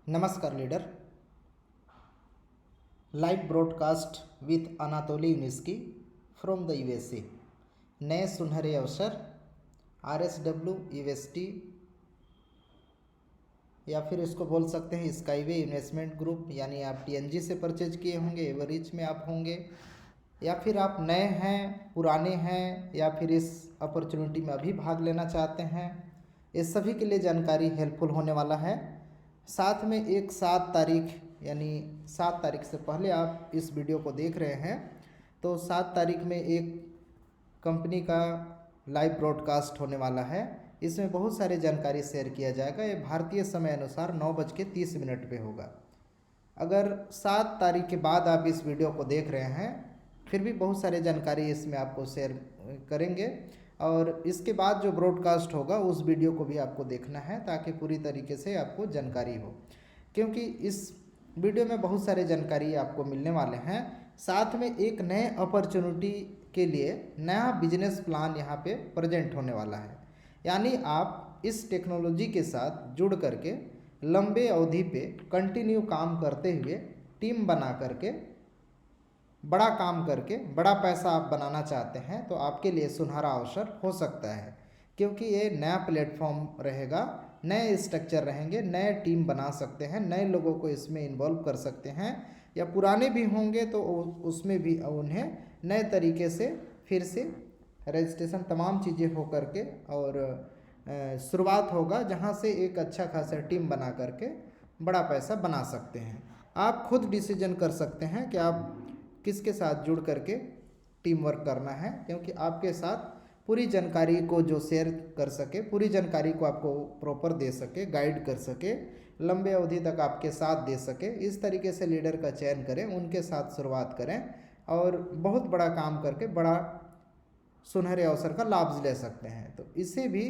नमस्कार leader. Live broadcast with Anatoly Yunitskiy from the USA. नए सुनहरे अवसर आरएसडब्ल्यू यूएसटी या फिर इसको बोल सकते हैं स्काईवे इन्वेस्टमेंट ग्रुप, यानी आप टीएनजी से परचेज किए होंगे, एवरेज में आप होंगे, या फिर आप नए हैं, पुराने हैं, या फिर इस अपॉर्चुनिटी में अभी भाग लेना चाहते हैं, इस सभी के लिए जानकारी हेल्पफुल होने वाला है। साथ में एक 7 तारीख यानी 7 तारीख से पहले आप इस वीडियो को देख रहे हैं तो 7 तारीख में एक कंपनी का लाइव ब्रॉडकास्ट होने वाला है। इसमें बहुत सारी जानकारी शेयर किया जाएगा। ये भारतीय समय अनुसार 9:30 पे होगा। अगर 7 तारीख के बाद आप इस वीडियो को देख रहे हैं फिर भी बहुत सारी जानकारी इसमें आपको शेयर करेंगे, और इसके बाद जो ब्रॉडकास्ट होगा उस वीडियो को भी आपको देखना है ताकि पूरी तरीके से आपको जानकारी हो, क्योंकि इस वीडियो में बहुत सारे जानकारी आपको मिलने वाले हैं। साथ में एक नए अपॉर्चुनिटी के लिए नया बिजनेस प्लान यहाँ पे प्रेजेंट होने वाला है, यानी आप इस टेक्नोलॉजी के साथ जुड़ करके लंबे अवधि पे कंटिन्यू काम करते हुए टीम बना करके बड़ा काम करके बड़ा पैसा आप बनाना चाहते हैं तो आपके लिए सुनहरा अवसर हो सकता है, क्योंकि ये नया प्लेटफॉर्म रहेगा, नए स्ट्रक्चर रहेंगे, नए टीम बना सकते हैं, नए लोगों को इसमें इन्वॉल्व कर सकते हैं, या पुराने भी होंगे तो उसमें भी उन्हें नए तरीके से फिर से रजिस्ट्रेशन तमाम चीज़ें हो करके और शुरुआत होगा, जहाँ से एक अच्छा खासा टीम बना करके बड़ा पैसा बना सकते हैं। आप खुद डिसीजन कर सकते हैं कि आप किसके साथ जुड़ करके टीम वर्क करना है, क्योंकि आपके साथ पूरी जानकारी को जो शेयर कर सके, पूरी जानकारी को आपको प्रॉपर दे सके, गाइड कर सके, लंबे अवधि तक आपके साथ दे सके, इस तरीके से लीडर का चयन करें, उनके साथ शुरुआत करें और बहुत बड़ा काम करके बड़ा सुनहरे अवसर का लाभ ले सकते हैं। तो इसे भी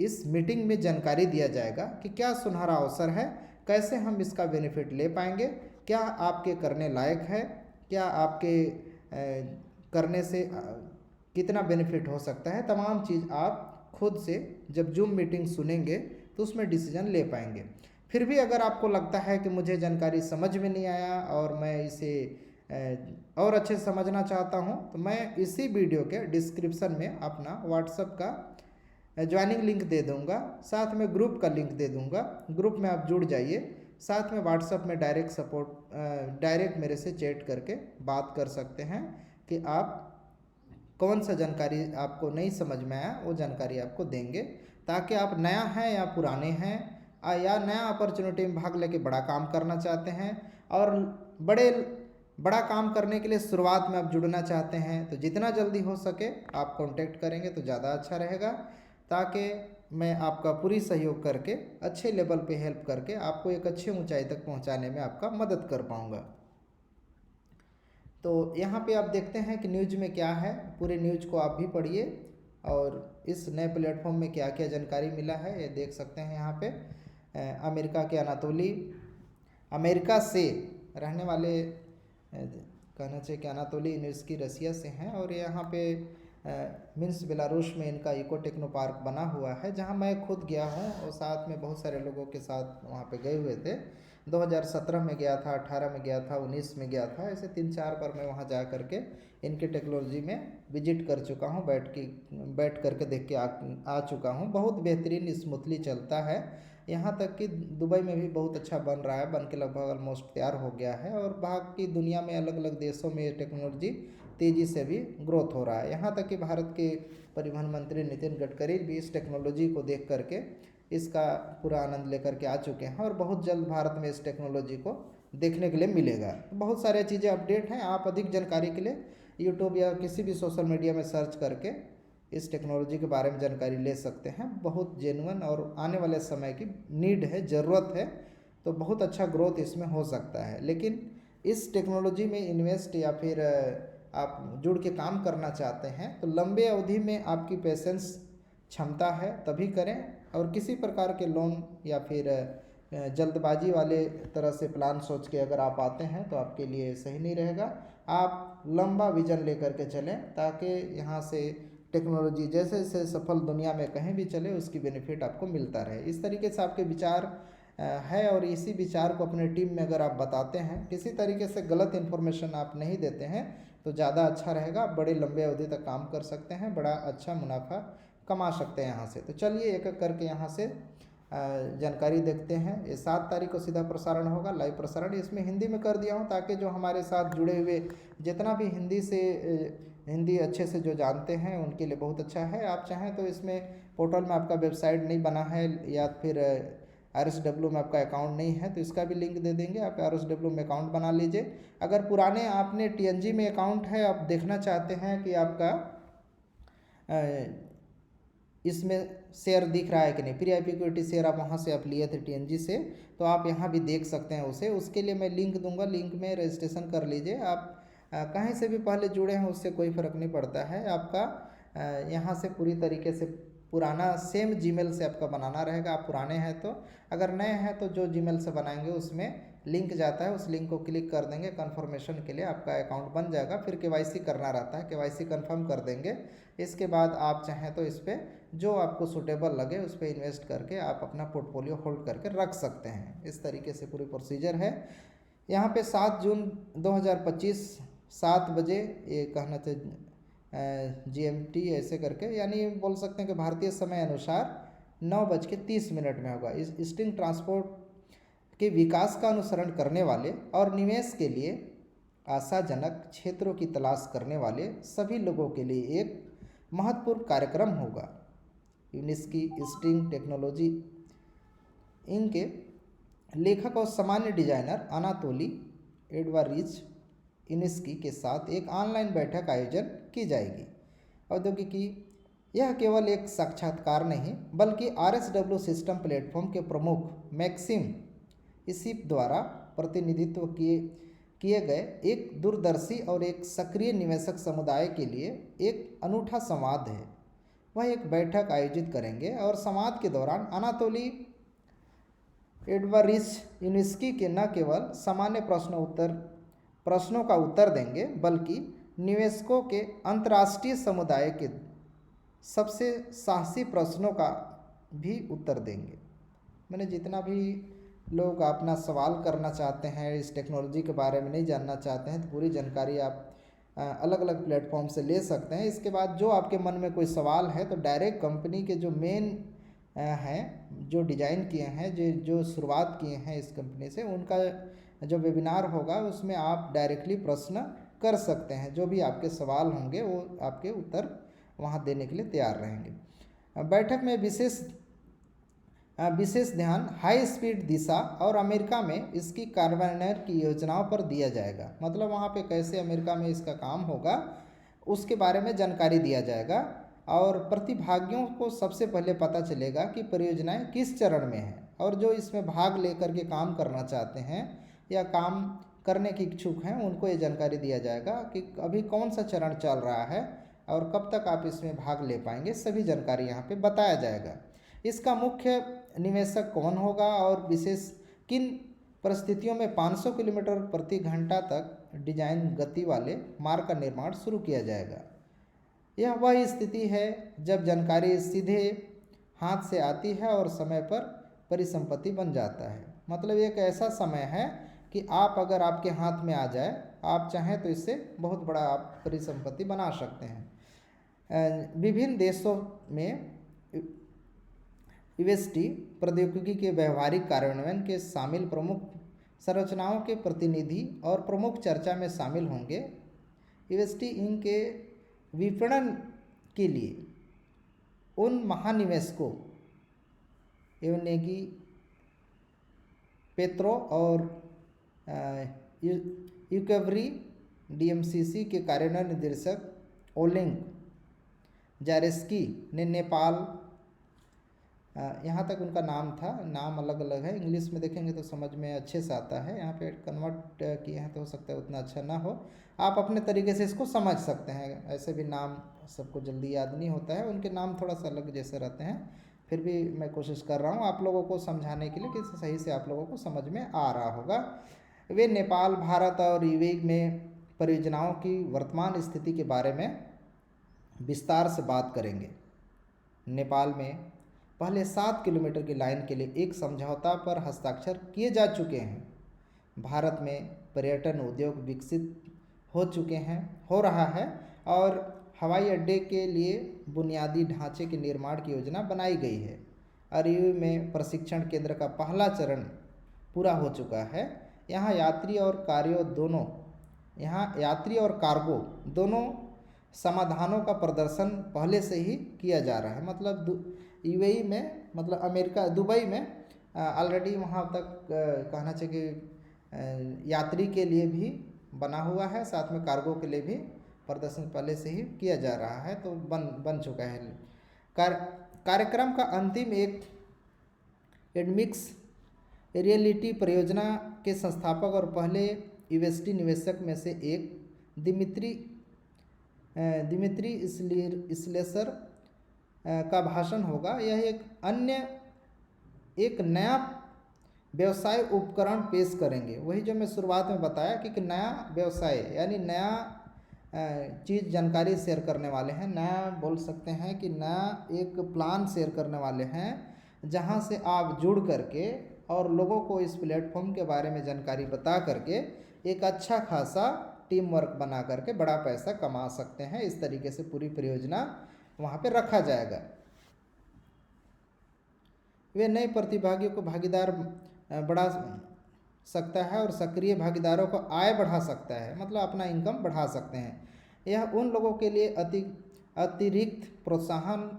इस मीटिंग में जानकारी दिया जाएगा कि क्या सुनहरा अवसर है, कैसे हम इसका बेनिफिट ले पाएंगे, क्या आपके करने लायक है, क्या आपके करने से कितना बेनिफिट हो सकता है। तमाम चीज़ आप खुद से जब जूम मीटिंग सुनेंगे तो उसमें डिसीजन ले पाएंगे। फिर भी अगर आपको लगता है कि मुझे जानकारी समझ में नहीं आया और मैं इसे और अच्छे से समझना चाहता हूं, तो मैं इसी वीडियो के डिस्क्रिप्शन में अपना व्हाट्सएप का ज्वाइनिंग लिंक दे दूंगा, साथ में ग्रुप का लिंक दे दूंगा। ग्रुप में आप जुड़ जाइए, साथ में व्हाट्सएप में डायरेक्ट मेरे से चैट करके बात कर सकते हैं कि आप कौन सा जानकारी आपको नहीं समझ में आया वो जानकारी आपको देंगे, ताकि आप नया हैं या पुराने हैं या नया अपॉर्चुनिटी में भाग लेके बड़ा काम करना चाहते हैं और बड़ा काम करने के लिए शुरुआत में आप जुड़ना चाहते हैं, तो जितना जल्दी हो सके आप कांटेक्ट करेंगे तो ज़्यादा अच्छा रहेगा, ताकि मैं आपका पूरी सहयोग करके अच्छे लेवल पे हेल्प करके आपको एक अच्छी ऊंचाई तक पहुंचाने में आपका मदद कर पाऊंगा। तो यहाँ पे आप देखते हैं कि न्यूज़ में क्या है, पूरे न्यूज़ को आप भी पढ़िए और इस नए प्लेटफॉर्म में क्या क्या जानकारी मिला है ये देख सकते हैं। यहाँ पे अमेरिका के अमेरिका से रहने वाले कहना चाहिए कि अनातोली यूनिवर्सिटी रसिया से हैं, और यहाँ पे मिन्स्क बेलारूस में इनका इको टेक्नो पार्क बना हुआ है, जहाँ मैं खुद गया हूँ और साथ में बहुत सारे लोगों के साथ वहाँ पे गए हुए थे। 2017 में गया था, 18 में गया था, 19 में गया था, ऐसे 3-4 बार मैं वहाँ जा करके इनकी टेक्नोलॉजी में विजिट कर चुका हूँ, बैठ करके देख के आ चुका हूँ। बहुत बेहतरीन स्मूथली चलता है, यहाँ तक कि दुबई में भी बहुत अच्छा बन रहा है, बन के लगभग ऑलमोस्ट तैयार हो गया है, और बाकी दुनिया में अलग अलग देशों में ये टेक्नोलॉजी तेज़ी से भी ग्रोथ हो रहा है। यहाँ तक कि भारत के परिवहन मंत्री नितिन गडकरी भी इस टेक्नोलॉजी को देख करके इसका पूरा आनंद लेकर के आ चुके हैं, और बहुत जल्द भारत में इस टेक्नोलॉजी को देखने के लिए मिलेगा। बहुत सारी चीज़ें अपडेट हैं, आप अधिक जानकारी के लिए यूट्यूब या किसी भी सोशल मीडिया में सर्च करके इस टेक्नोलॉजी के बारे में जानकारी ले सकते हैं। बहुत जेन्युइन और आने वाले समय की नीड है, ज़रूरत है, तो बहुत अच्छा ग्रोथ इसमें हो सकता है। लेकिन इस टेक्नोलॉजी में इन्वेस्ट या फिर आप जुड़ के काम करना चाहते हैं तो लंबे अवधि में आपकी पेशेंस क्षमता है तभी करें, और किसी प्रकार के लोन या फिर जल्दबाजी वाले तरह से प्लान सोच के अगर आप आते हैं तो आपके लिए सही नहीं रहेगा। आप लंबा विजन लेकर के चलें, ताकि यहाँ से टेक्नोलॉजी जैसे जैसे सफल दुनिया में कहीं भी चले उसकी बेनिफिट आपको मिलता रहे। इस तरीके से आपके विचार है और इसी विचार को अपने टीम में अगर आप बताते हैं, किसी तरीके से गलत इन्फॉर्मेशन आप नहीं देते हैं तो ज़्यादा अच्छा रहेगा। आप बड़े लंबे अवधि तक काम कर सकते हैं, बड़ा अच्छा मुनाफा कमा सकते हैं यहाँ से। तो चलिए एक एक करके यहाँ से जानकारी देखते हैं। ये 7 तारीख को सीधा प्रसारण होगा, लाइव प्रसारण। इसमें हिंदी में कर दिया हूँ ताकि जो हमारे साथ जुड़े हुए जितना भी हिंदी अच्छे से जो जानते हैं उनके लिए बहुत अच्छा है। आप चाहें तो इसमें पोर्टल में आपका वेबसाइट नहीं बना है या फिर RSW में आपका अकाउंट नहीं है तो इसका भी लिंक दे देंगे, आप RSW में अकाउंट बना लीजिए। अगर पुराने आपने TNG में अकाउंट है, आप देखना चाहते हैं कि आपका इसमें शेयर दिख रहा है कि नहीं, प्री IPO इक्विटी शेयर आप वहाँ से आप लिए थे TNG से, तो आप यहाँ भी देख सकते हैं उसे। उसके लिए मैं लिंक दूंगा, लिंक में रजिस्ट्रेशन कर लीजिए। आप कहीं से भी पहले जुड़े हैं उससे कोई फ़र्क नहीं पड़ता है। आपका यहाँ से पूरी तरीके से पुराना सेम जीमेल से आपका बनाना रहेगा। आप पुराने हैं तो, अगर नए हैं तो जो जीमेल से बनाएंगे उसमें लिंक जाता है, उस लिंक को क्लिक कर देंगे, कन्फर्मेशन के लिए आपका अकाउंट बन जाएगा। फिर KYC करना रहता है, KYC कन्फर्म कर देंगे। इसके बाद आप चाहें तो इस पर जो आपको सूटेबल लगे उस पर इन्वेस्ट करके आप अपना पोर्टफोलियो होल्ड करके रख सकते हैं। इस तरीके से पूरी प्रोसीजर है। यहाँ पे 7 जून 2025 7 बजे ये कहना चाहिए GMT ऐसे करके, यानी बोल सकते हैं कि भारतीय समय अनुसार 9:30 में होगा। इस स्ट्रिंग ट्रांसपोर्ट के विकास का अनुसरण करने वाले और निवेश के लिए आशाजनक क्षेत्रों की तलाश करने वाले सभी लोगों के लिए एक महत्वपूर्ण कार्यक्रम होगा। यूनिस्की स्ट्रिंग टेक्नोलॉजी इंक के लेखक और सामान्य डिजाइनर अनातोली एडवारिच यूनिस्की के साथ एक ऑनलाइन बैठक आयोजन की जाएगी। औद्योगिकी यह केवल एक साक्षात्कार नहीं बल्कि RSW सिस्टम प्लेटफॉर्म के प्रमुख मैक्सिम इसी द्वारा प्रतिनिधित्व किए गए एक दूरदर्शी और एक सक्रिय निवेशक समुदाय के लिए एक अनूठा संवाद है। वह एक बैठक आयोजित करेंगे और संवाद के दौरान अनातोली एडवारिच यूनिस्की के न केवल सामान्य प्रश्नों का उत्तर देंगे बल्कि निवेशकों के अंतर्राष्ट्रीय समुदाय के सबसे साहसी प्रश्नों का भी उत्तर देंगे। मैंने जितना भी लोग अपना सवाल करना चाहते हैं, इस टेक्नोलॉजी के बारे में नहीं जानना चाहते हैं, तो पूरी जानकारी आप अलग अलग प्लेटफॉर्म से ले सकते हैं। इसके बाद जो आपके मन में कोई सवाल है तो डायरेक्ट कंपनी के जो मेन हैं, जो डिज़ाइन किए हैं, जो शुरुआत किए हैं इस कंपनी से, उनका जो वेबिनार होगा उसमें आप डायरेक्टली प्रश्न कर सकते हैं। जो भी आपके सवाल होंगे वो आपके उत्तर वहाँ देने के लिए तैयार रहेंगे। बैठक में विशेष ध्यान हाई स्पीड दिशा और अमेरिका में इसकी कार्यान्वयन की योजनाओं पर दिया जाएगा। मतलब वहाँ पे कैसे अमेरिका में इसका काम होगा उसके बारे में जानकारी दिया जाएगा और प्रतिभागियों को सबसे पहले पता चलेगा कि परियोजनाएं किस चरण में हैं और जो इसमें भाग लेकर के काम करना चाहते हैं या काम करने की इच्छुक हैं उनको ये जानकारी दिया जाएगा कि अभी कौन सा चरण चल रहा है और कब तक आप इसमें भाग ले पाएंगे। सभी जानकारी यहाँ पे बताया जाएगा। इसका मुख्य निवेशक कौन होगा और विशेष किन परिस्थितियों में 500 किलोमीटर प्रति घंटा तक डिजाइन गति वाले मार्ग का निर्माण शुरू किया जाएगा। यह वह स्थिति है जब जानकारी सीधे हाथ से आती है और समय पर परिसंपत्ति बन जाता है। मतलब एक ऐसा समय है कि आप अगर आपके हाथ में आ जाए, आप चाहें तो इससे बहुत बड़ा आप परिसंपत्ति बना सकते हैं। विभिन्न देशों में UST प्रौद्योगिकी के व्यवहारिक कार्यान्वयन के शामिल प्रमुख संरचनाओं के प्रतिनिधि और प्रमुख चर्चा में शामिल होंगे। UST इंक के विपणन के लिए उन महानिवेशकों एवनेगी पेत्रो और यूकेवरी DMCC के कार्यान्वयन निदेशक ओलेंग जारेस्की ने नेपाल, यहाँ तक उनका नाम था, नाम अलग अलग है, इंग्लिश में देखेंगे तो समझ में अच्छे से आता है। यहाँ पे कन्वर्ट किए हैं तो हो सकता है उतना अच्छा ना हो, आप अपने तरीके से इसको समझ सकते हैं। ऐसे भी नाम सबको जल्दी याद नहीं होता है, उनके नाम थोड़ा सा अलग जैसे रहते हैं, फिर भी मैं कोशिश कर रहा हूँ आप लोगों को समझाने के लिए कि सही से आप लोगों को समझ में आ रहा होगा। वे नेपाल, भारत और UAE में परियोजनाओं की वर्तमान स्थिति के बारे में विस्तार से बात करेंगे। नेपाल में पहले 7 किलोमीटर की लाइन के लिए एक समझौता पर हस्ताक्षर किए जा चुके हैं। भारत में पर्यटन उद्योग विकसित हो रहा है और हवाई अड्डे के लिए बुनियादी ढांचे के निर्माण की योजना बनाई गई है। अरियू में प्रशिक्षण केंद्र का पहला चरण पूरा हो चुका है। यहाँ यात्री और कार्गो दोनों समाधानों का प्रदर्शन पहले से ही किया जा रहा है। मतलब यूएई में, मतलब अमेरिका, दुबई में ऑलरेडी वहाँ तक कहना चाहिए कि यात्री के लिए भी बना हुआ है, साथ में कार्गो के लिए भी प्रदर्शन पहले से ही किया जा रहा है, तो बन चुका है। कार्यक्रम का अंतिम एक एडमिक्स रियलिटी परियोजना के संस्थापक और पहले यूएसडी निवेशक में से एक दिमित्री स्लेसर का भाषण होगा। यह एक नया व्यवसाय उपकरण पेश करेंगे। वही जो मैं शुरुआत में बताया कि नया व्यवसाय यानी नया चीज़ जानकारी शेयर करने वाले हैं, नया बोल सकते हैं कि नया एक प्लान शेयर करने वाले हैं, जहां से आप जुड़ करके और लोगों को इस प्लेटफॉर्म के बारे में जानकारी बता करके एक अच्छा खासा टीम वर्क बना करके बड़ा पैसा कमा सकते हैं। इस तरीके से पूरी परियोजना वहाँ पे रखा जाएगा। वे नए प्रतिभागियों को भागीदार बढ़ा सकता है और सक्रिय भागीदारों को आय बढ़ा सकता है, मतलब अपना इनकम बढ़ा सकते हैं। यह उन लोगों के लिए अतिरिक्त प्रोत्साहन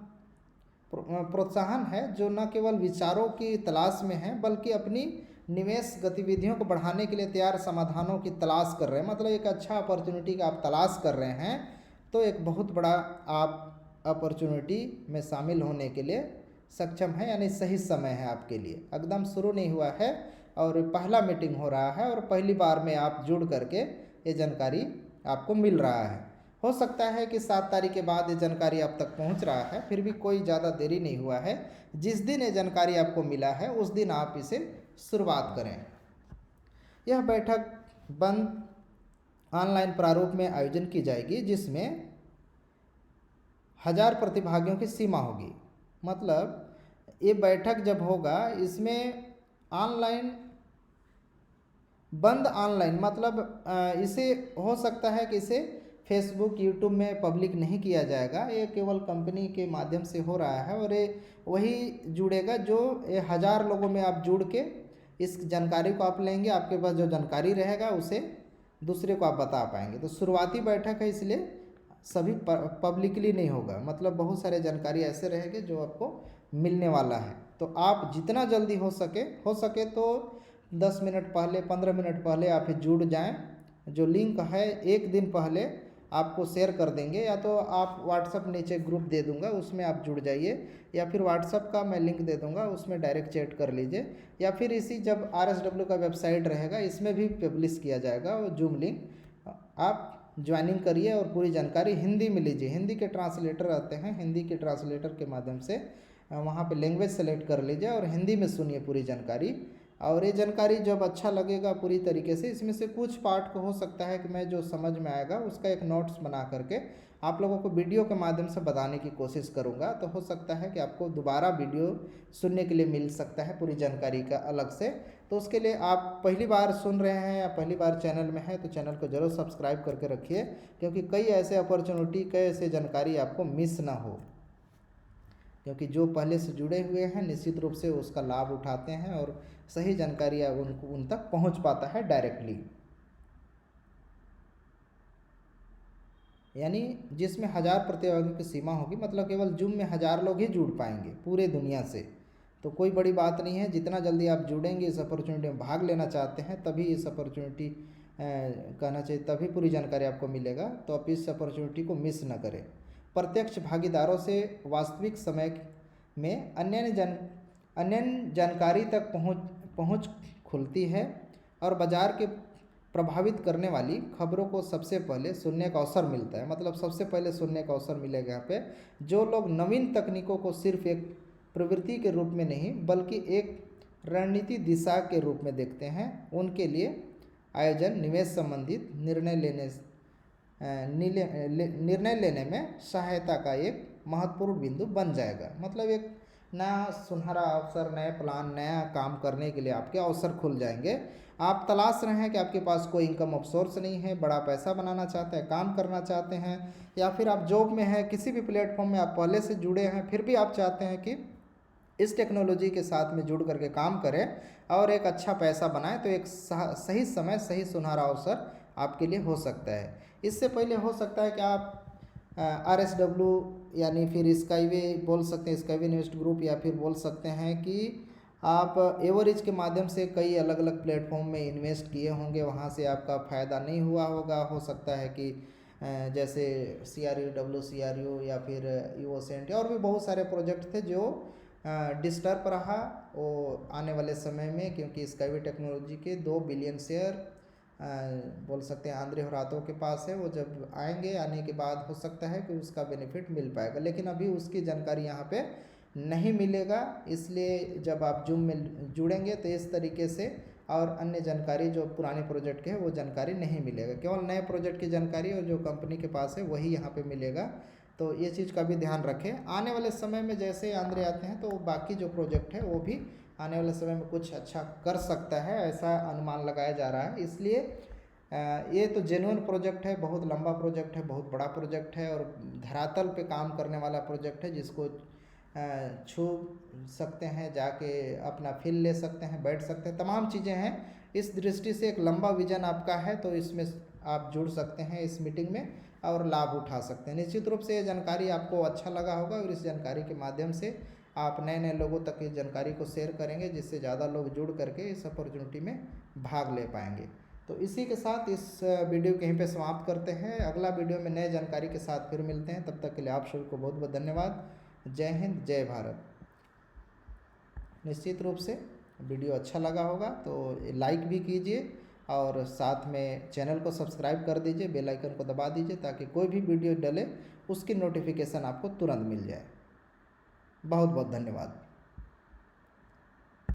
है जो न केवल विचारों की तलाश में हैं बल्कि अपनी निवेश गतिविधियों को बढ़ाने के लिए तैयार समाधानों की तलाश कर रहे हैं। मतलब एक अच्छा अपॉर्चुनिटी का आप तलाश कर रहे हैं, तो एक बहुत बड़ा आप अपॉर्चुनिटी में शामिल होने के लिए सक्षम है, यानी सही समय है आपके लिए। एकदम शुरू नहीं हुआ है और पहला मीटिंग हो रहा है और पहली बार में आप जुड़ करके ये जानकारी आपको मिल रहा है। हो सकता है कि 7 तारीख के बाद ये जानकारी आप तक पहुंच रहा है, फिर भी कोई ज़्यादा देरी नहीं हुआ है। जिस दिन ये जानकारी आपको मिला है उस दिन आप इसे शुरुआत करें। यह बैठक बंद ऑनलाइन प्रारूप में आयोजन की जाएगी, जिसमें 1000 प्रतिभागियों की सीमा होगी। मतलब ये बैठक जब होगा इसमें बंद ऑनलाइन मतलब इसे हो सकता है कि इसे फेसबुक, यूट्यूब में पब्लिक नहीं किया जाएगा। ये केवल कंपनी के माध्यम से हो रहा है और ये वही जुड़ेगा जो 1000 लोगों में आप जुड़ के इस जानकारी को आप लेंगे। आपके पास जो जानकारी रहेगा उसे दूसरे को आप बता पाएंगे। तो शुरुआती बैठक है, इसलिए सभी पब्लिकली नहीं होगा। मतलब बहुत सारे जानकारी ऐसे रहेंगे जो आपको मिलने वाला है। तो आप जितना जल्दी हो सके तो 10 मिनट पहले, 15 मिनट पहले आप जुड़ जाएं। जो लिंक है एक दिन पहले आपको शेयर कर देंगे, या तो आप व्हाट्सअप नीचे ग्रुप दे दूंगा उसमें आप जुड़ जाइए, या फिर व्हाट्सअप का मैं लिंक दे दूंगा उसमें डायरेक्ट चैट कर लीजिए, या फिर इसी जब RSW का वेबसाइट रहेगा इसमें भी पब्लिश किया जाएगा वो जूम लिंक। आप ज्वाइनिंग करिए और पूरी जानकारी हिंदी में लीजिए। हिंदी के ट्रांसलेटर आते हैं, हिंदी के ट्रांसलेटर के माध्यम से वहाँ पे लैंग्वेज सेलेक्ट कर लीजिए और हिंदी में सुनिए पूरी जानकारी। और ये जानकारी जब अच्छा लगेगा पूरी तरीके से, इसमें से कुछ पार्ट को हो सकता है कि मैं जो समझ में आएगा उसका एक नोट्स बना करके आप लोगों को वीडियो के माध्यम से बताने की कोशिश करूँगा। तो हो सकता है कि आपको दोबारा वीडियो सुनने के लिए मिल सकता है पूरी जानकारी का अलग से। तो उसके लिए आप पहली बार सुन रहे हैं या पहली बार चैनल में है तो चैनल को ज़रूर सब्सक्राइब करके रखिए, क्योंकि कई ऐसे अपॉर्चुनिटी, कई ऐसे जानकारी आपको मिस ना हो। क्योंकि जो पहले से जुड़े हुए हैं निश्चित रूप से उसका लाभ उठाते हैं और सही जानकारी उन तक पहुंच पाता है डायरेक्टली। यानी जिसमें 1000 प्रतिभागियों की सीमा होगी, मतलब केवल जूम में 1000 लोग ही जुड़ पाएंगे पूरे दुनिया से। तो कोई बड़ी बात नहीं है, जितना जल्दी आप जुड़ेंगे, इस अपॉर्चुनिटी में भाग लेना चाहते हैं तभी इस अपॉर्चुनिटी कहना चाहिए तभी पूरी जानकारी आपको मिलेगा। तो आप इस अपॉर्चुनिटी को मिस न करें। प्रत्यक्ष भागीदारों से वास्तविक समय में अन्य जानकारी तक पहुंच खुलती है और बाजार के प्रभावित करने वाली खबरों को सबसे पहले सुनने का अवसर मिलता है। मतलब सबसे पहले सुनने का अवसर मिलेगा यहाँ पे। जो लोग नवीन तकनीकों को सिर्फ एक प्रवृत्ति के रूप में नहीं बल्कि एक रणनीति दिशा के रूप में देखते हैं, उनके लिए आयोजन निवेश संबंधित निर्णय लेने में सहायता का एक महत्वपूर्ण बिंदु बन जाएगा। मतलब एक नया सुनहरा अवसर, नए प्लान, नया काम करने के लिए आपके अवसर खुल जाएंगे। आप तलाश रहे हैं कि आपके पास कोई इनकम ऑफ सोर्स नहीं है, बड़ा पैसा बनाना चाहते हैं, काम करना चाहते हैं, या फिर आप जॉब में हैं, किसी भी प्लेटफॉर्म में आप पहले से जुड़े हैं, फिर भी आप चाहते हैं कि इस टेक्नोलॉजी के साथ में जुड़ करके काम करें और एक अच्छा पैसा बनाएं, तो एक सही समय, सही सुनहरा अवसर आपके लिए हो सकता है। इससे पहले हो सकता है कि आप RSW यानी फिर स्काईवे बोल सकते हैं, स्काईवे इन्वेस्ट ग्रुप, या फिर बोल सकते हैं कि आप एवरेज के माध्यम से कई अलग अलग प्लेटफॉर्म में इन्वेस्ट किए होंगे, वहाँ से आपका फ़ायदा नहीं हुआ होगा। हो सकता है कि जैसे CRU, WCRU या फिर UOCNT और भी बहुत सारे प्रोजेक्ट थे जो डिस्टर्ब रहा वो आने वाले समय में, क्योंकि स्काईवे टेक्नोलॉजी के 2 बिलियन शेयर बोल सकते हैं आंद्रे होरातो के पास है। वो जब आएंगे, आने के बाद हो सकता है कि उसका बेनिफिट मिल पाएगा, लेकिन अभी उसकी जानकारी यहाँ पे नहीं मिलेगा। इसलिए जब आप जूम में जुड़ेंगे तो इस तरीके से और अन्य जानकारी जो पुराने प्रोजेक्ट के है वो जानकारी नहीं मिलेगा, केवल नए प्रोजेक्ट की जानकारी और जो कंपनी के पास है वही यहाँ पे मिलेगा। तो ये चीज़ का भी ध्यान रखें। आने वाले समय में जैसे आंद्रे आते हैं तो बाकी जो प्रोजेक्ट है वो भी आने वाले समय में कुछ अच्छा कर सकता है, ऐसा अनुमान लगाया जा रहा है। इसलिए ये तो जेन्युइन प्रोजेक्ट है, बहुत लंबा प्रोजेक्ट है, बहुत बड़ा प्रोजेक्ट है और धरातल पे काम करने वाला प्रोजेक्ट है, जिसको छू सकते हैं, जाके अपना फील ले सकते हैं, बैठ सकते हैं, तमाम चीज़ें हैं। इस दृष्टि से एक लंबा विजन आपका है, तो इसमें आप जुड़ सकते हैं इस मीटिंग में और लाभ उठा सकते हैं। निश्चित रूप से ये जानकारी आपको अच्छा लगा होगा और इस जानकारी के माध्यम से आप नए नए लोगों तक इस जानकारी को शेयर करेंगे, जिससे ज़्यादा लोग जुड़ करके इस अपॉर्चुनिटी में भाग ले पाएंगे। तो इसी के साथ इस वीडियो को यहीं पे समाप्त करते हैं। अगला वीडियो में नए जानकारी के साथ फिर मिलते हैं। तब तक के लिए आप सभी को बहुत बहुत धन्यवाद। जय हिंद, जय भारत। निश्चित रूप से वीडियो अच्छा लगा होगा तो लाइक भी कीजिए और साथ में चैनल को सब्सक्राइब कर दीजिए, बेल आइकन को दबा दीजिए, ताकि कोई भी वीडियो डले उसकी नोटिफिकेशन आपको तुरंत मिल जाए। बहुत बहुत धन्यवाद।